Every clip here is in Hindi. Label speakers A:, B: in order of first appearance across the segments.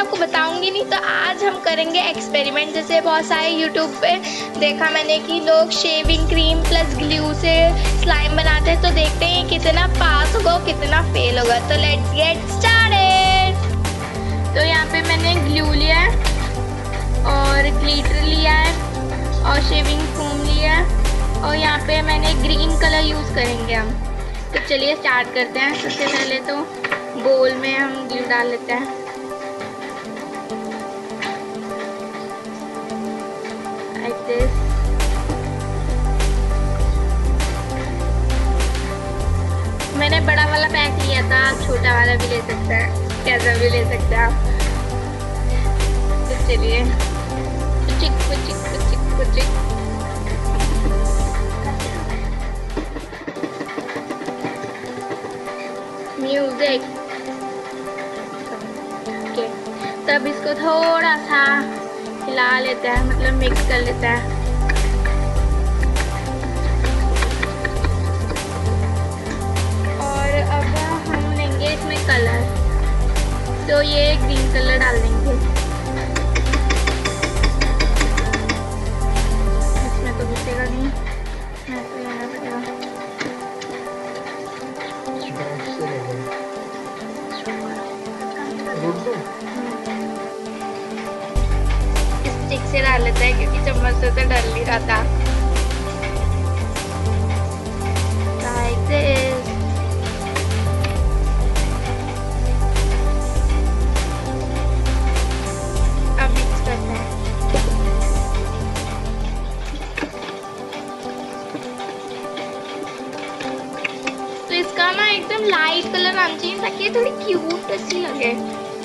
A: मैं आपको बताऊंगी नहीं। तो आज हम करेंगे एक्सपेरिमेंट। जैसे बहुत सारे यूट्यूब पे देखा मैंने कि लोग शेविंग क्रीम प्लस ग्लू से स्लाइम बनाते हैं। तो देखते हैं कितना पास होगा कितना फेल होगा। तो लेट्स गेट स्टार्टेड। तो यहाँ पे मैंने ग्लू लिया है और ग्लिटर लिया है और शेविंग फोम लिया है और यहाँ पे मैंने ग्रीन कलर यूज़ करेंगे हम। तो चलिए स्टार्ट करते हैं। सबसे पहले तो बोल में हम ग्लू डाल लेते हैं। Like this. मैंने बड़ा वाला पैक लिया था, आप छोटा वाला भी ले सकते हैं, कैसा भी ले सकते हैं आप। तो चलिए कुचिक कुचिक कुचिक कुचिक। म्यूजिक। ओके, तब इसको थोड़ा सा हिला लेते हैं, मतलब मिक्स कर लेते हैं। और अब हम लेंगे इसमें कलर। तो ये ग्रीन कलर डाल देंगे। इसमें तो घुसेगा नहीं, मैं तो लेना पड़ेगा। स्टिक से डाल लेता है क्योंकि चम्मच से तो डर नहीं रहा था। Like this. अब मिक्स करते हैं। तो इसका ना एकदम लाइट कलर आना चाहिए ताकि ये थोड़ी क्यूट सी लगे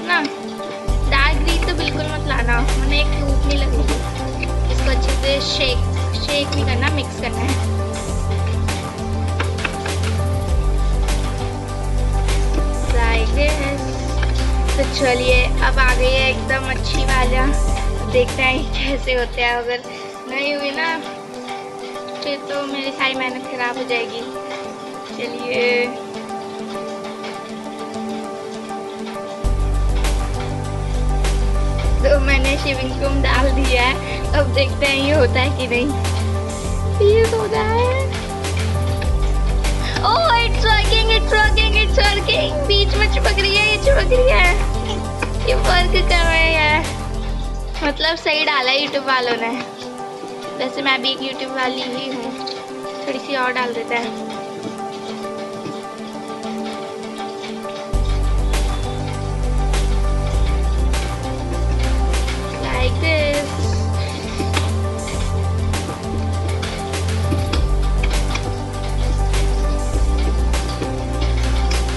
A: ना। डार्क ग्रीन तो बिल्कुल मत लाना, मैंने एक क्यूट नहीं लगेगी। इसको अच्छे से शेक नहीं करना, मिक्स करना है। Like this. तो चलिए अब आ गई है एकदम अच्छी वाला। देखते हैं कैसे होते हैं। अगर नहीं हुई ना फिर तो मेरी सारी मेहनत खराब हो जाएगी। चलिए तो मैंने शेविंग फोम डाल दिया है। अब देखते हैं ये होता है कि नहीं। ये हो रहा है। Oh it's working, it's working, it's working. बीच में चिपक रही है, ये चिपक रही है, ये वर्क कर रहा है। मतलब सही डाला है यूट्यूब वालों ने। वैसे मैं भी एक यूट्यूब वाली ही हूँ। थोड़ी सी और डाल देता है। Like this.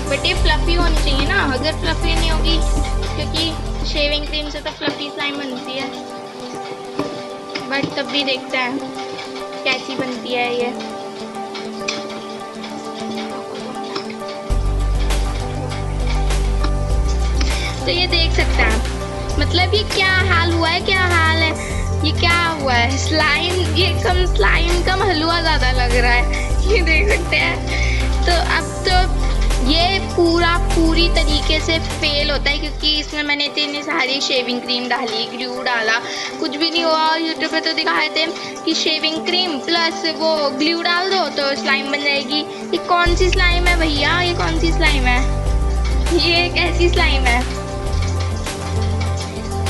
A: बट ये फ्लफी होनी चाहिए ना। अगर फ्लफी नहीं होगी, क्योंकि शेविंग क्रीम से तो फ्लफी स्लाइम बनती है। बट तब भी देखते हैं कैसी बनती है ये। तो ये देख सकते हैं, मतलब ये क्या हाल हुआ है, क्या हाल है, ये क्या हुआ है। स्लाइम, ये कम स्लाइम कम हलवा ज़्यादा लग रहा है, ये देख सकते हैं। तो अब तो ये पूरी तरीके से फेल होता है क्योंकि इसमें मैंने इतनी सारी शेविंग क्रीम डाली, ग्लू डाला, कुछ भी नहीं हुआ। यूट्यूब पे तो दिखाए थे कि शेविंग क्रीम प्लस वो ग्लू डाल दो तो स्लाइम बन जाएगी। ये कौन सी स्लाइम है भैया, ये कौन सी स्लाइम है, ये कैसी स्लाइम है।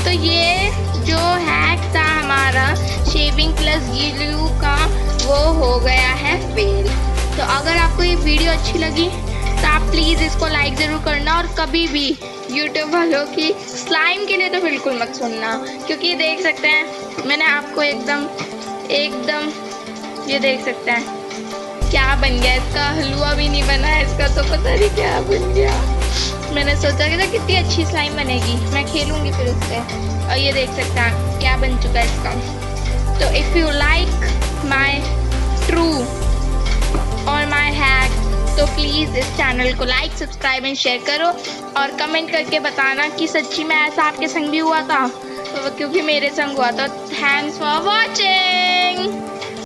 A: तो ये जो हैक था हमारा शेविंग प्लस ग्लू का, वो हो गया है फेल। तो अगर आपको ये वीडियो अच्छी लगी तो आप प्लीज़ इसको लाइक ज़रूर करना। और कभी भी यूट्यूब वालों की स्लाइम के लिए तो बिल्कुल मत सुनना, क्योंकि देख सकते हैं मैंने आपको एकदम ये देख सकते हैं क्या बन गया। इसका हलवा भी नहीं बना है, इसका तो पता नहीं क्या बन गया। मैंने सोचा कि ना कितनी अच्छी स्लाइम बनेगी, मैं खेलूंगी फिर उससे। और ये देख सकते हैं क्या बन चुका है इसका। तो if you like my true और माई हैक तो प्लीज़ इस चैनल को लाइक, सब्सक्राइब एंड शेयर करो। और कमेंट करके बताना कि सच्ची में ऐसा आपके संग भी हुआ था, तो क्योंकि मेरे संग हुआ था। Thanks for watching.